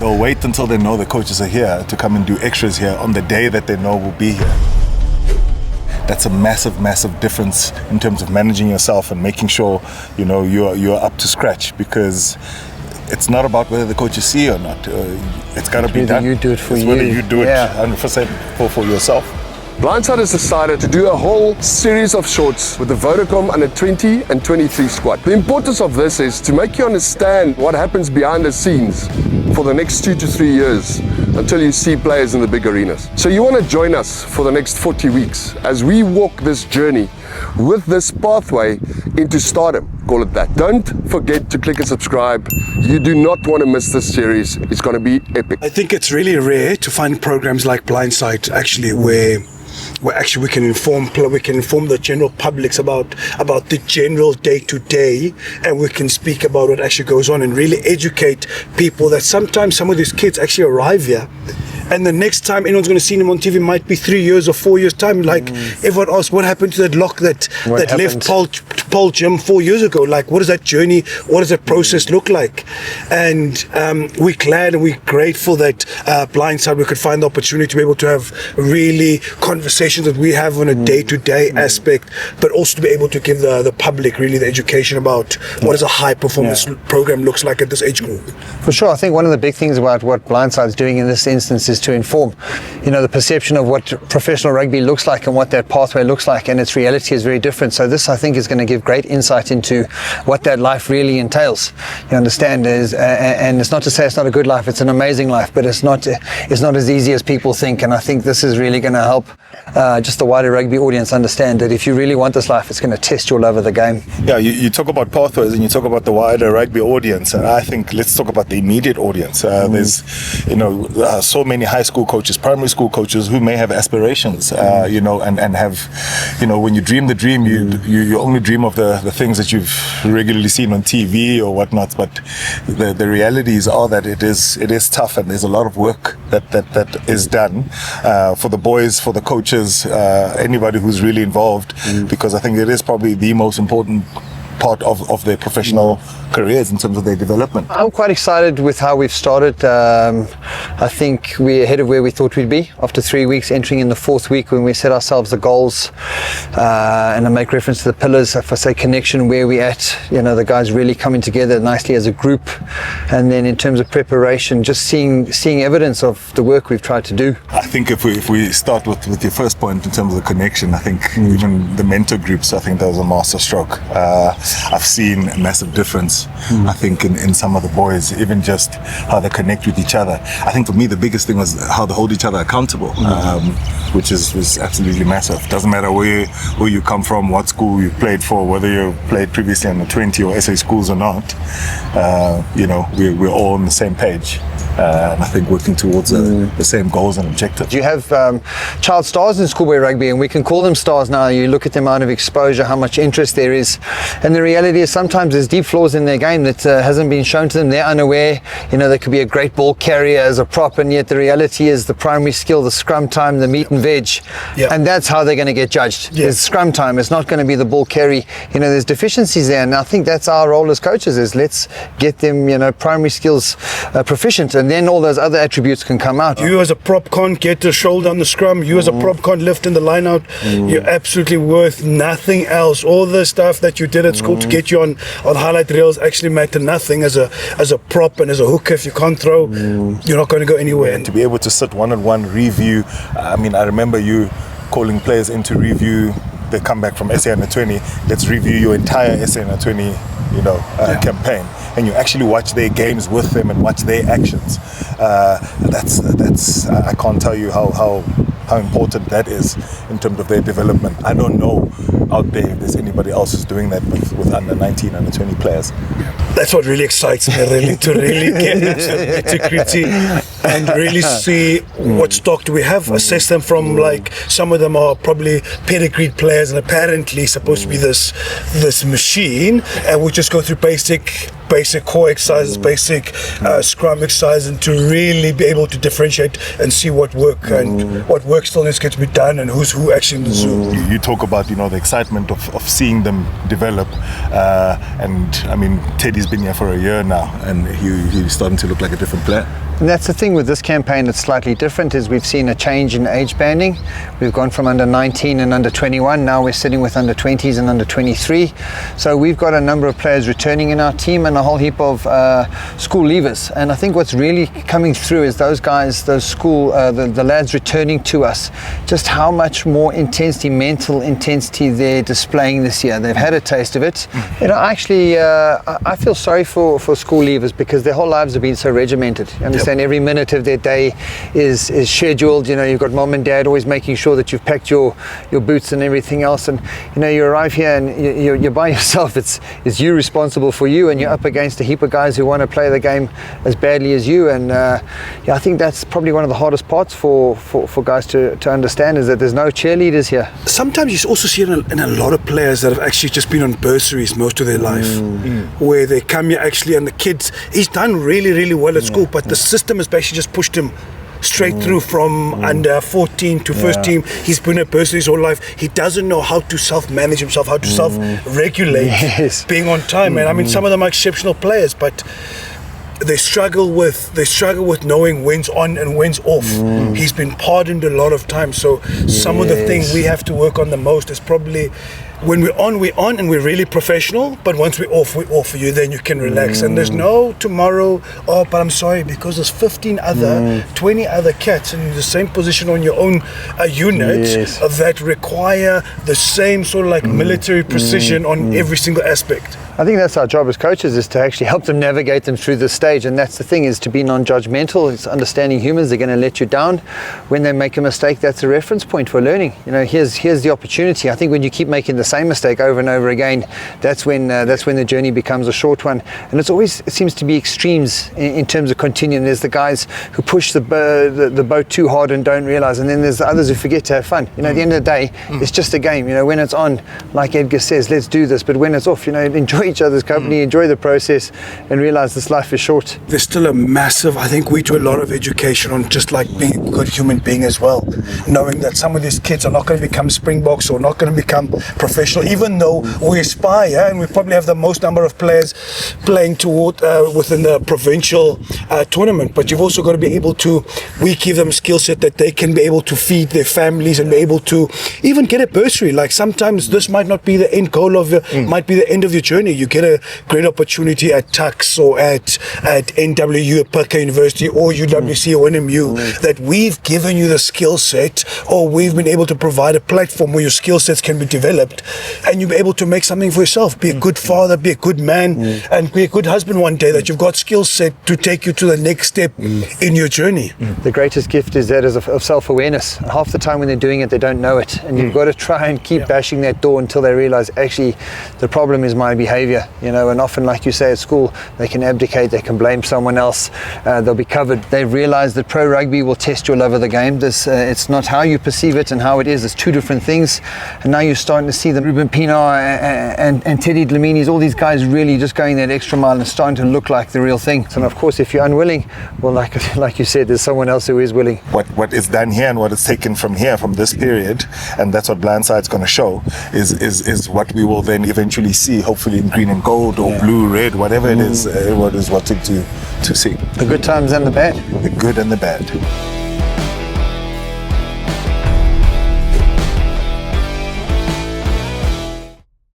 They'll wait until they know the coaches are here to come and do extras here on the day that they know we'll be here. That's a massive, massive difference in terms of managing yourself and making sure, you know, you're up to scratch, because it's not about whether the coaches see or not. It's got to be done. You do it for it's you. Whether you do it 100% for yourself. Blindside has decided to do a whole series of shorts with the Vodacom under 20 and 23 squad. The importance of this is to make you understand what happens behind the scenes for the next 2 to 3 years until you see players in the big arenas. So you want to join us for the next 40 weeks as we walk this journey with this pathway into stardom, call it that. Don't forget to click and subscribe. You do not want to miss this series. It's going to be epic. I think it's really rare to find programs like Blindside actually where actually we can inform the general publics about the general day-to-day, and we can speak about what actually goes on and really educate people that sometimes some of these kids actually arrive here and the next time anyone's going to see them on TV might be 3 years or 4 years time. Like everyone asks, what happened to that lock that left Paul Gym 4 years ago? Like, what is that journey? What does that process look like? And we're glad and we're grateful that Blindside, we could find the opportunity to be able to have really conversations that we have on a day-to-day aspect, but also to be able to give the public really the education about what does a high-performance program looks like at this age group. For sure. I think one of the big things about what Blindside's doing in this instance is to inform, you know, the perception of what professional rugby looks like and what that pathway looks like, and its reality is very different. So this, I think, is going to give great insight into what that life really entails. You understand, and it's not to say it's not a good life, it's an amazing life, but it's not as easy as people think. And I think this is really going to help just the wider rugby audience understand that if you really want this life, it's going to test your love of the game. Yeah, you talk about pathways and you talk about the wider rugby audience, and I think let's talk about the immediate audience. There's, you know, so many high school coaches, primary school coaches who may have aspirations, you know, and have, you know, when you dream the dream, you only dream of the things that you've regularly seen on TV or whatnot. But the realities are that it is tough, and there's a lot of work that is done for the boys, for the coaches, anybody who's really involved, because I think it is probably the most important part of their professional careers in terms of their development. I'm quite excited with how we've started. I think we're ahead of where we thought we'd be after 3 weeks, entering in the 4th week when we set ourselves the goals, and I make reference to the pillars. If I say connection, where we at, you know, the guys really coming together nicely as a group, and then in terms of preparation, just seeing evidence of the work we've tried to do. I think if we start with your first point in terms of the connection, I think even the mentor groups, I think that was a master stroke. I've seen a massive difference, I think, in some of the boys, even just how they connect with each other. I think for me the biggest thing was how they hold each other accountable, which was absolutely massive. Doesn't matter where you come from, what school you played for, whether you played previously in the 20 or SA schools or not, you know, we're all on the same page. And I think working towards the same goals and objectives. You have child stars in schoolboy rugby, and we can call them stars now. You look at the amount of exposure, how much interest there is, and the reality is sometimes there's deep flaws in their game that hasn't been shown to them. They're unaware. You know, they could be a great ball carrier as a prop, and yet the reality is the primary skill, the scrum time, the meat and veg, and that's how they're going to get judged. It's scrum time. It's not going to be the ball carry. You know, there's deficiencies there, and I think that's our role as coaches, is let's get them, you know, primary skills proficient, and then all those other attributes can come out. You as a prop can't get a shoulder on the scrum. You as a prop can't lift in the line out. You're absolutely worth nothing else. All the stuff that you did at school to get you on highlight reels actually matter nothing as a prop and as a hooker. If you can't throw, you're not going to go anywhere. And to be able to sit one-on-one review, I mean, I remember you calling players into review. They come back from SA Under 20. Let's review your entire SA Under 20, you know, campaign, and you actually watch their games with them and watch their actions. That's I can't tell you how important that is in terms of their development. I don't know out there if there's anybody else who's doing that with under 19, under 20 players. That's what really excites me, really, to really get into the nitty-gritty and really see what stock do we have, assess them from, like, some of them are probably pedigreed players and apparently supposed to be this machine, and we'll just go through basic core exercises, basic scrum exercises, and to really be able to differentiate and see what work and what work still needs to be done and who's who actually in the zoo. You talk about, you know, the excitement of seeing them develop, and I mean, Teddy's been here for a year now, and he's starting to look like a different player. And that's the thing with this campaign that's slightly different, is we've seen a change in age banding. We've gone from under 19 and under 21, now we're sitting with under 20s and under 23. So we've got a number of players returning in our team and a whole heap of school leavers. And I think what's really coming through is those guys, those school, the lads returning to us, just how much more intensity, mental intensity they're displaying this year. They've had a taste of it. You know, actually, I feel sorry for school leavers because their whole lives have been so regimented. You understand? Every minute of their day is scheduled. You know, you've got mom and dad always making sure that you've packed your boots and everything else, and you know, you arrive here and you're by yourself. It's you responsible for you, and you're up against a heap of guys who want to play the game as badly as you. And yeah, I think that's probably one of the hardest parts for guys to understand, is that there's no cheerleaders here. Sometimes you also see in a lot of players that have actually just been on bursaries most of their life, where they come here actually, and the kids, he's done really, really well at school, but the system has basically just pushed him straight through from under 14 to first team. He's been a person his whole life. He doesn't know how to self-manage himself, how to self-regulate, being on time. And I mean, some of them are exceptional players, but they struggle with knowing when's on and when's off. He's been pardoned a lot of times, so some of the things we have to work on the most is probably when we're on and we're really professional, but once we're off you, then you can relax. And there's no tomorrow, oh, but I'm sorry, because there's 15 other 20 other cats in the same position on your own unit that require the same sort of like military precision on every single aspect. I think that's our job as coaches, is to actually help them navigate them through this stage. And that's the thing, is to be non-judgmental. It's understanding humans. They're going to let you down. When they make a mistake, that's a reference point for learning. You know, here's the opportunity. I think when you keep making the same mistake over and over again, that's when the journey becomes a short one. And it seems to be extremes in terms of continuing. There's the guys who push the boat too hard and don't realize, and then there's the others who forget to have fun. You know, at the end of the day, it's just a game. You know, when it's on, like Edgar says, let's do this. But when it's off, you know, enjoy each other's company, enjoy the process, and realize this life is short. There's still a massive, I think we do a lot of education on just like being a good human being as well, knowing that some of these kids are not going to become Springboks or not going to become professional, even though we aspire, and we probably have the most number of players playing toward within the provincial tournament. But you've also got to be able to, we give them a skill set that they can be able to feed their families and be able to even get a bursary. Like sometimes this might not be the end goal of might be the end of your journey. You get a great opportunity at Tux or at NWU, at Perka University, or UWC or NMU, that we've given you the skill set, or we've been able to provide a platform where your skill sets can be developed, and you'll be able to make something for yourself. Be a good father, be a good man, and be a good husband one day, that you've got skill set to take you to the next step in your journey. The greatest gift is that of self-awareness. Half the time when they're doing it, they don't know it, and you've got to try and keep bashing that door until they realize, actually, the problem is my behavior. You know, and often, like you say, at school, they can abdicate, they can blame someone else, they'll be covered. They've realized that pro rugby will test your love of the game. It's not how you perceive it and how it is. It's two different things. And now you're starting to see the Ruben Pienaar and Teddy Dlamini's, all these guys really just going that extra mile and starting to look like the real thing. And of course, if you're unwilling, well, like you said, there's someone else who is willing. What is done here and what is taken from here, from this period, and that's what Blindside's going to show, is what we will then eventually see, hopefully in green and gold or blue, red, whatever it is, what to see. The good times and the bad. The good and the bad.